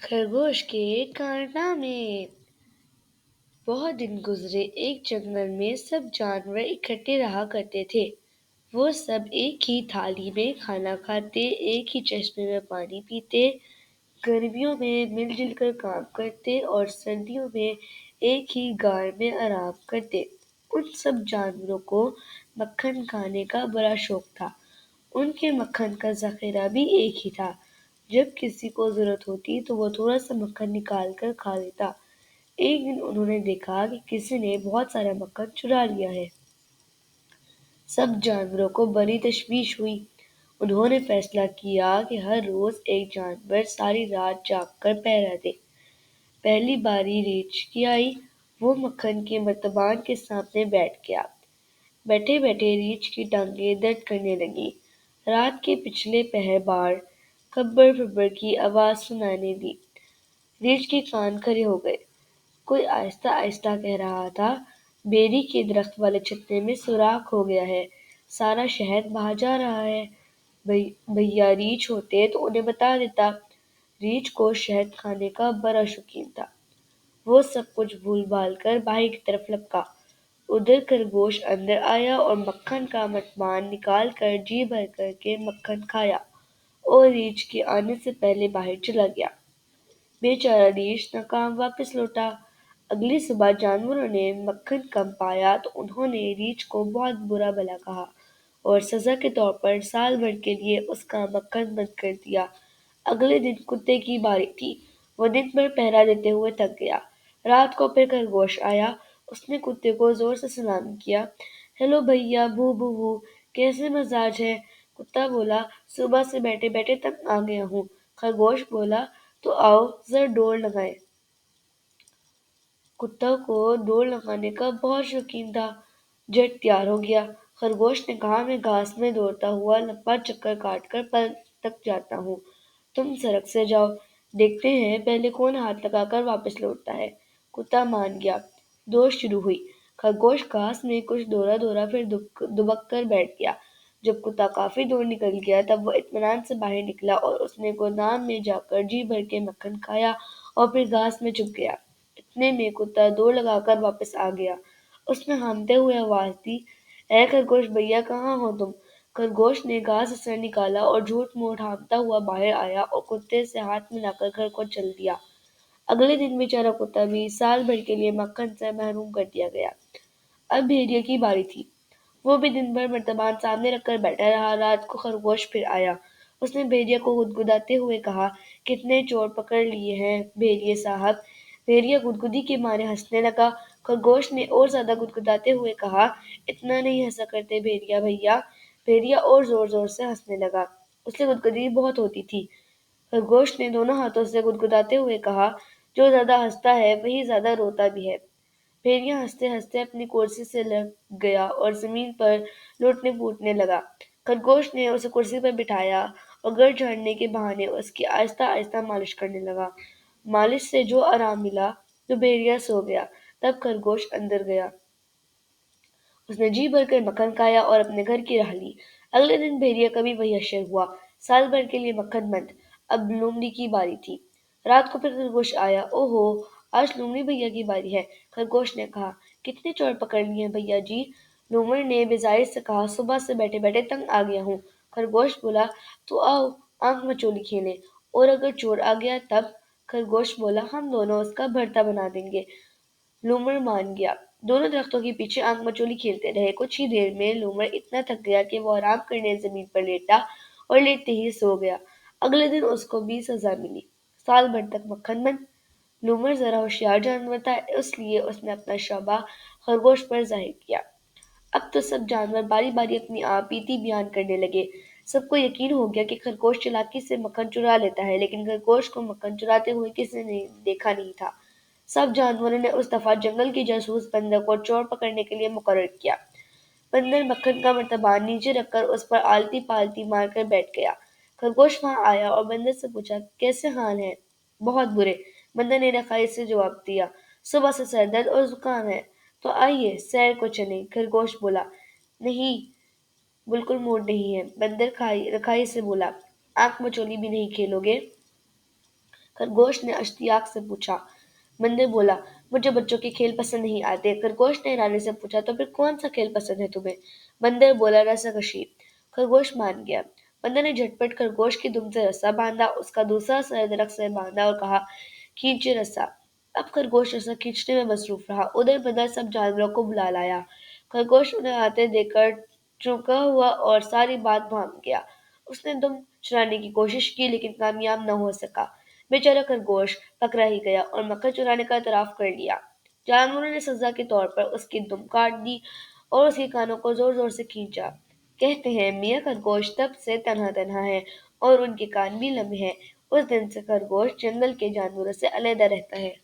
खरगोश के कारनामे। बहुत दिन गुजरे। एक जंगल में सब जानवर इकट्ठे रहा करते थे। वो सब एक ही थाली में खाना खाते, एक ही चश्मे में पानी पीते, गर्मियों में मिलजुल कर काम करते और सर्दियों में एक ही गाड़ में आराम करते। उन सब जानवरों को मक्खन खाने का बड़ा शौक था। उनके मक्खन का ज़ख़ीरा भी एक ही था। जब किसी को ज़रूरत होती तो वो थोड़ा सा मक्खन निकाल कर खा लेता। एक दिन उन्होंने देखा कि किसी ने बहुत सारा मक्खन चुरा लिया है। सब जानवरों को बड़ी तशवीश हुई। उन्होंने फैसला किया कि हर रोज़ एक जानवर सारी रात जागकर पहरा दे। पहली बारी रीछ की आई। वो मक्खन के मर्तबान के सामने बैठ गया। बैठे बैठे रीछ की टांगें दर्द करने लगीं। रात के पिछले पहर बार खब्बर खब्बर की आवाज़ सुनाने दी। रीछ के कान खड़े हो गए। कोई आहिस्ता आहिस्ता कह रहा था, बेरी के दरख्त वाले छत्ते में सुराख हो गया है, सारा शहद बाहर जा रहा है। भैया रीछ होते तो उन्हें बता देता। रीछ को शहद खाने का बड़ा शौकीन था। वो सब कुछ भूल भाल कर बाहर की तरफ लपका। उधर खरगोश अंदर आया और मक्खन का मटमान निकाल कर जी भर करके मक्खन खाया और रीछ के आने से पहले बाहर चला गया। बेचारा रीछ नाकाम वापस लौटा। अगली सुबह जानवरों ने मक्खन कम पाया तो उन्होंने रीछ को बहुत बुरा भला कहा और सजा के तौर पर साल भर के लिए उसका मक्खन बंद कर दिया। अगले दिन कुत्ते की बारी थी। वो दिन भर पहरा देते हुए थक गया। रात को फिर खरगोश आया। उसने कुत्ते को जोर से सलाम किया। हेलो भैया, भू भू भू, कैसे मिजाज है? कुत्ता बोला, सुबह से बैठे बैठे तंग आ गया हूँ। खरगोश बोला, तो आओ जरा दौड़ लगाएं। कुत्ता को दौड़ लगाने का बहुत शौकीन था। झट तैयार हो गया। खरगोश ने कहा, मैं घास में दौड़ता हुआ लंबा चक्कर काटकर पल तक जाता हूँ। तुम सड़क से जाओ, देखते हैं पहले कौन हाथ लगाकर वापस लौटता है। कुत्ता मान गया। दौड़ शुरू हुई। खरगोश घास में कुछ दौड़ा दौड़ा फिर दुबक कर बैठ गया। जब कुत्ता काफी दूर निकल गया तब वो इत्मीनान से बाहर निकला और उसने गोदाम में जाकर जी भर के मक्खन खाया और फिर घास में छुप गया। इतने में कुत्ता दौड़ लगाकर वापस आ गया। उसने हांफते हुए आवाज दी, ऐ खरगोश भैया, कहाँ हो तुम? खरगोश ने घास से सर निकाला और झूठ मूठ हांफता हुआ बाहर आया और कुत्ते से हाथ मिलाकर घर को चल दिया। अगले दिन बेचारा कुत्ता भी साल भर के लिए मक्खन से महरूम कर दिया गया। अब भेड़िए की बारी थी। वो भी दिन भर मर्तबान सामने रखकर बैठा रहा। रात को खरगोश फिर आया। उसने भेड़िया को गुदगुदाते हुए कहा, कितने चोर पकड़ लिए हैं भेड़िए साहब? भेड़िया गुदगुदी के मारे हंसने लगा। खरगोश ने और ज्यादा गुदगुदाते हुए कहा, इतना नहीं हंसा करते भेड़िया भैया। भेड़िया और जोर जोर से हंसने लगा। उसे गुदगुदी बहुत होती थी। खरगोश ने दोनों हाथों से गुदगुदाते हुए कहा, जो ज्यादा हंसता है वही ज्यादा रोता भी है। भेड़िया हंसते हंसते अपनी कुर्सी से लग गया और जमीन पर लौटने फूटने लगा। खरगोश ने उसे कुर्सी पर बिठाया और घर झाड़ने के बहाने उसकी आहिस्ता आहिस्ता मालिश करने लगा। मालिश से जो आराम मिला तो भेड़िया सो गया। तब खरगोश अंदर गया। उसने जी भरकर मक्खन खाया और अपने घर की राह ली। अगले दिन भेड़िया का भी वही हश्र हुआ। साल भर के लिए मक्खन बंद। अब लोमड़ी की बारी थी। रात को फिर खरगोश आया। ओहो, आज लोमड़ी भैया की बारी है। खरगोश ने कहा, कितने चोर पकड़ लिए हैं भैया जी? लोमड़ी ने बेजाय से कहा, सुबह से बैठे बैठे तंग आ गया हूँ। खरगोश बोला, तो आओ आंख मचोली खेलें, और अगर चोर आ गया तब? खरगोश बोला, हम दोनों उसका भरता बना देंगे। लूमड़ मान गया। दोनों दरख्तों के पीछे आंख मचोली खेलते रहे। कुछ ही देर में लूमड़ इतना थक गया कि वो आराम करने जमीन पर लेटा और लेटते ही सो गया। अगले दिन उसको भी सजा मिली, साल भर तक मक्खन बंद। लूमड़ जरा होशियार जानवर था, इसलिए उसने अपना शबा खरगोश पर जाहिर किया। अब तो सब जानवर बारी बारी अपनी आपबीती बयान करने लगे। सबको यकीन हो गया कि खरगोश चालाकी से मक्खन चुरा लेता है, लेकिन खरगोश को मक्खन चुराते हुए किसी ने देखा नहीं था। सब जानवरों ने उस दफा जंगल के जासूस बंदर को चोर पकड़ने के लिए मुकर्रर किया। बंदर मक्खन का मर्तबान नीचे रखकर उस पर आलती पालती मारकर बैठ गया। खरगोश वहां आया और बंदर से पूछा, कैसे हाल है? बहुत बुरे, बंदर ने रखाई से जवाब दिया। सुबह से सर दर्द और जुकाम है। तो आइए सैर को चलें। खरगोश बोला, नहीं, बिल्कुल मूड नहीं है। बंदर खाई रखाई से बोला, आंख मचोली भी नहीं खेलोगे? खरगोश ने अश्तियाक से पूछा। बंदर बोला, मुझे बच्चों के खेल पसंद नहीं आते। खरगोश ने रानी से पूछा, तो फिर कौन सा खेल पसंद है तुम्हें? बंदर बोला, रस्साकशी। खरगोश मान गया। बंदर ने झटपट खरगोश की दुम से रस्सा बांधा, उसका दूसरा सर दरख्त से बांधा और कहा, खींचे रस्सा। अब खरगोश रस्सा खींचने में मसरूफ रहा। उधर बंदर सब जानवरों को बुला लाया। खरगोश उन्हें आते देखकर चौंका हुआ और सारी बात भाग गया। उसने दुम चुराने की कोशिश की लेकिन कामयाब न हो सका। बेचारा खरगोश पकड़ा ही गया और मक्खन चुराने का इतराफ कर लिया। जानवरों ने सजा के तौर पर उसकी दुम काट दी और उसके कानों को जोर जोर से खींचा। कहते हैं मियाँ खरगोश तब से तन्हा तन्हा है और उनके कान भी लंबे हैं। उस दिन से खरगोश जंगल के जानवरों से अलहदा रहता है।